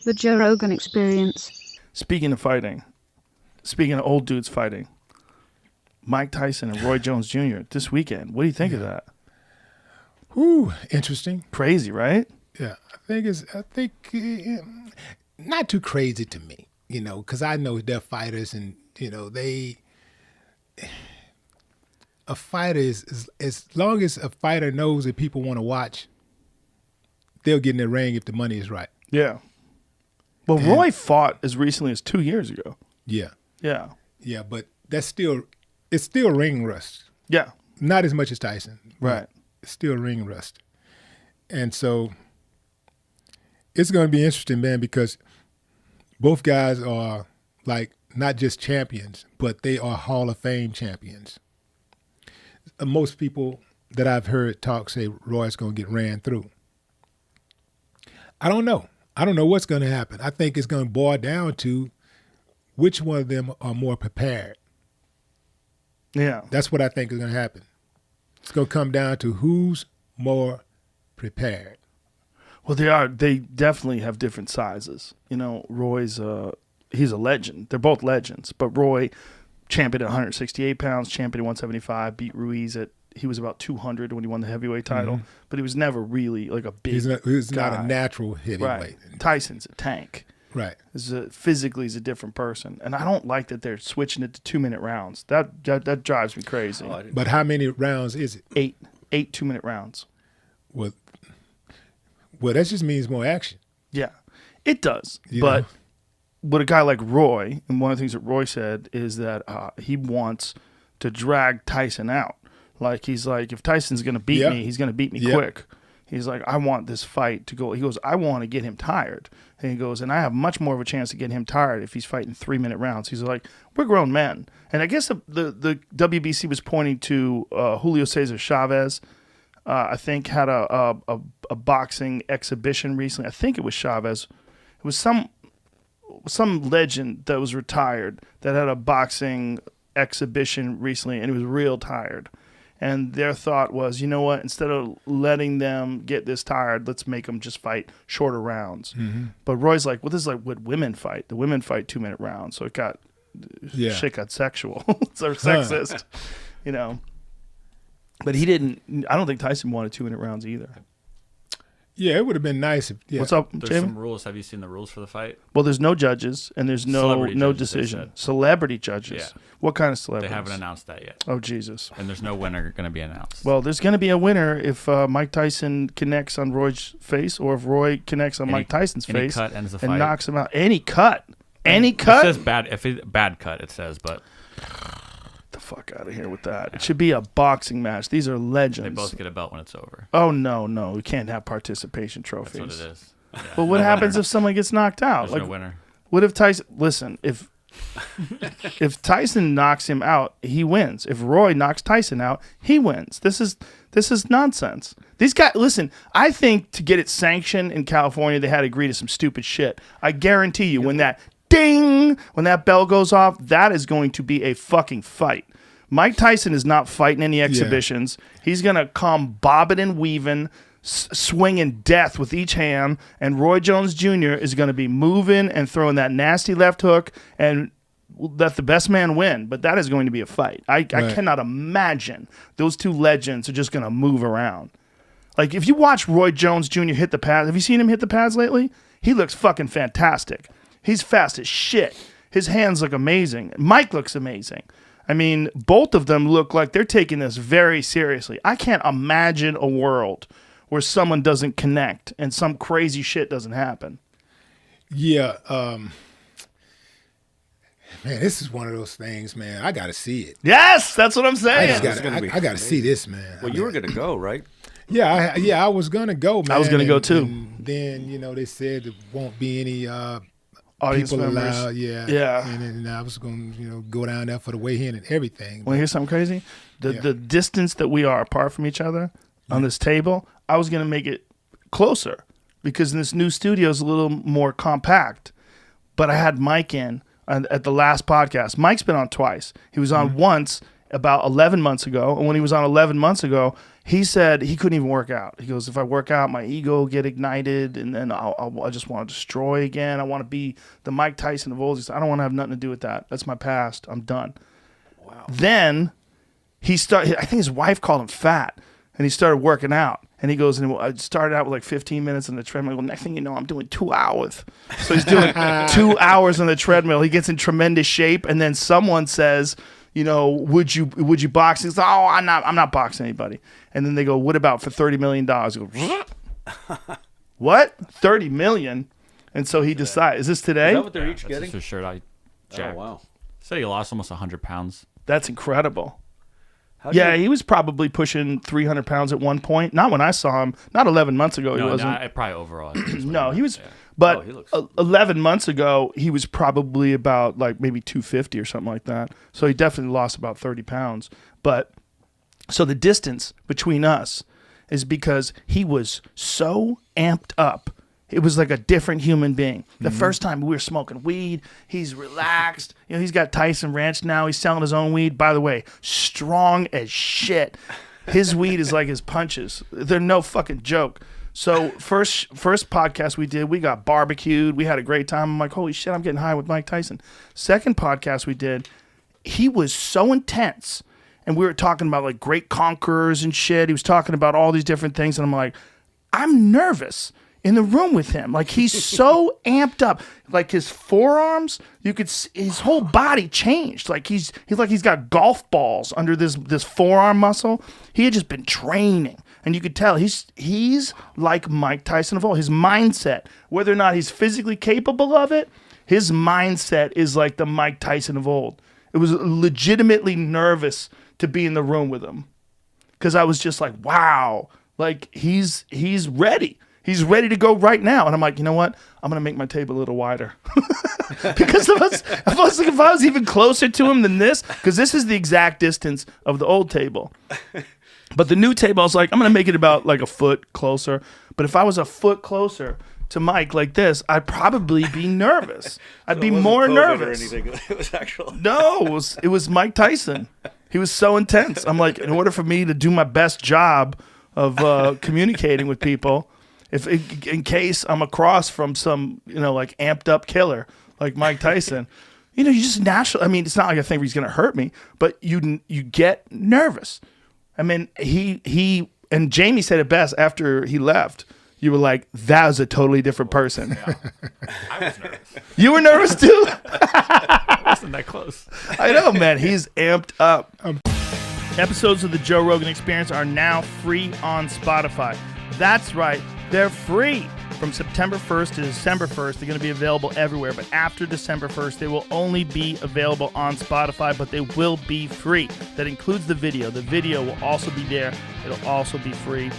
The Joe Rogan Experience. Speaking of fighting, speaking of old dudes fighting, Mike Tyson and Roy Jones Jr. this weekend. What do you think of that? Whew, interesting. Crazy, right? Yeah, I think not too crazy to me, because I know they're fighters, and a fighter is as long as a fighter knows that people want to watch, they'll get in the ring if the money is right. Yeah. Well, Roy fought as recently as 2 years ago. Yeah. Yeah. Yeah, but it's still ring rust. Yeah. Not as much as Tyson. Right. It's still ring rust. And so it's going to be interesting, man, because both guys are like not just champions, but they are Hall of Fame champions. Most people that I've heard talk say Roy's going to get ran through. I don't know. I don't know what's going to happen. I think it's going to boil down to which one of them are more prepared. Yeah. That's what I think is going to happen. It's going to come down to who's more prepared. Well, they definitely have different sizes. Roy's he's a legend. They're both legends, but Roy championed at 168 pounds, championed at 175, beat Ruiz he was about 200 when he won the heavyweight title, but he was never really like a big He's guy. not a natural heavyweight. Right. Tyson's a tank. Right. Physically, he's a different person. And I don't like that they're switching it to 2-minute rounds. That drives me crazy. But how many rounds is it? Eight 2-minute rounds. Well, that just means more action. Yeah, it does. But a guy like Roy, and one of the things that Roy said is that he wants to drag Tyson out. Like, he's like, if Tyson's going to beat me, he's going to beat me quick. He's like, I want this fight to go. He goes, I want to get him tired. And he goes, and I have much more of a chance to get him tired if he's fighting 3-minute rounds. He's like, we're grown men. And I guess the WBC was pointing to Julio Cesar Chavez. I think had a boxing exhibition recently. I think it was Chavez. It was some legend that was retired that had a boxing exhibition recently, and he was real tired. And their thought was, you know what? Instead of letting them get this tired, let's make them just fight shorter rounds. Mm-hmm. But Roy's like, well, this is like what women fight. The women fight 2-minute rounds, so shit got sexual. It's sexist, But he didn't. I don't think Tyson wanted 2-minute rounds either. Yeah, it would have been nice if. Yeah. What's up, There's Jamie? some rules. Have you seen the rules for the fight? Well, there's no judges and there's no Celebrity decision. Celebrity judges. Yeah. What kind of celebrities? They haven't announced that yet. Oh, Jesus. And there's no winner going to be announced. Well, there's going to be a winner if Mike Tyson connects on Roy's face, or if Roy connects on Mike Tyson's face cut ends the fight. and knocks him out. Any cut. Any cut. It says bad. If it's bad cut, it says, but the fuck out of here with that. It should be a boxing match. These are legends. they both get a belt when it's over. Oh, no. We can't have participation trophies. That's what it is. Yeah. But what happens if someone gets knocked out? There's no winner. What if Tyson? Listen, if Tyson knocks him out, he wins. If Roy knocks Tyson out, he wins. This is nonsense. These guys, listen. I think to get it sanctioned in California, they had to agree to some stupid shit. I guarantee you, when that ding, when that bell goes off, that is going to be a fucking fight. Mike Tyson is not fighting any exhibitions. Yeah. He's gonna come bobbing and weaving, swinging death with each hand, and Roy Jones Jr. is going to be moving and throwing that nasty left hook and let the best man win. But that is going to be a fight. I cannot imagine those two legends are just going to move around. Like, if you watch Roy Jones Jr. hit the pads, have you seen him hit the pads lately? He looks fucking fantastic. He's fast as shit. His hands look amazing. Mike looks amazing. I mean, both of them look like they're taking this very seriously. I can't imagine a world where someone doesn't connect and some crazy shit doesn't happen. Yeah. Man, this is one of those things, man. I got to see it. Yes, that's what I'm saying. I got to see this, man. Well, you were going to go, right? Yeah, I was going to go, man. I was going to go, too. And then, they said there won't be any audience people members. allowed. Yeah. And then I was going to, go down there for the weigh-in and everything. Want to hear something crazy? The distance that we are apart from each other on this table, I was going to make it closer because this new studio is a little more compact. But I had Mike in at the last podcast. Mike's been on twice. He was on once, about 11 months ago. And when he was on 11 months ago, he said he couldn't even work out. He goes, if I work out, my ego will get ignited, and then I just want to destroy again. I want to be the Mike Tyson of old. He said, I don't want to have nothing to do with that. That's my past. I'm done. Wow. Then I think his wife called him fat, and he started working out. And he goes, and I started out with like 15 minutes on the treadmill. Well, next thing you know, I'm doing 2 hours. So he's doing 2 hours on the treadmill. He gets in tremendous shape, and then someone says, you know, would you box? He's like, oh, I'm not boxing anybody. And then they go, what about for $30 million? He goes, what? $30 million? And so he decides, is this today? Is that what they're each getting? That's his shirt I jacked. Oh, wow. Said he lost almost 100 pounds. That's incredible. He was probably pushing 300 pounds at one point. Not when I saw him. Not 11 months ago. He wasn't. Probably overall. No, he was. Yeah. But he looks... 11 months ago, he was probably about like maybe 250 or something like that. So he definitely lost about 30 pounds. But so the distance between us is because he was so amped up. It was like a different human being. The first time we were smoking weed, he's relaxed. You know, he's got Tyson Ranch now. He's selling his own weed. By the way, strong as shit. His weed is like his punches. They're no fucking joke. So first podcast we did, we got barbecued. We had a great time. I'm like, holy shit, I'm getting high with Mike Tyson. Second podcast we did, he was so intense. And we were talking about like great conquerors and shit. He was talking about all these different things. And I'm like, I'm nervous in the room with him. Like, he's so amped up. Like, his forearms, you could see his whole body changed. Like, he's got golf balls under this forearm muscle. He had just been training. And you could tell he's like Mike Tyson of old. His mindset, whether or not he's physically capable of it, his mindset is like the Mike Tyson of old. It was legitimately nervous to be in the room with him. Because I was just like, wow. Like, he's ready. He's ready to go right now. And I'm like, you know what? I'm going to make my table a little wider. Because if I was even closer to him than this, because this is the exact distance of the old table. But the new table, I was like, I'm going to make it about like a foot closer. But if I was a foot closer to Mike like this, I'd probably be nervous. I'd be more nervous. Or anything. It was actual. No, it was Mike Tyson. He was so intense. I'm like, in order for me to do my best job of communicating with people, if in case I'm across from some, you know, like amped up killer like Mike Tyson, you know, you just naturally, I mean, it's not like I think he's going to hurt me, but you get nervous. I mean, he and Jamie said it best after he left. You were like, that was a totally different person. Yeah. I was nervous. You were nervous too? I wasn't that close. I know, man. He's amped up. Episodes of the Joe Rogan Experience are now free on Spotify. That's right. They're free. From September 1st to December 1st, they're going to be available everywhere. But after December 1st, they will only be available on Spotify, but they will be free. That includes the video. The video will also be there. It'll also be free.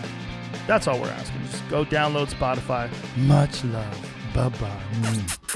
That's all we're asking. Just go download Spotify. Much love. Bye-bye.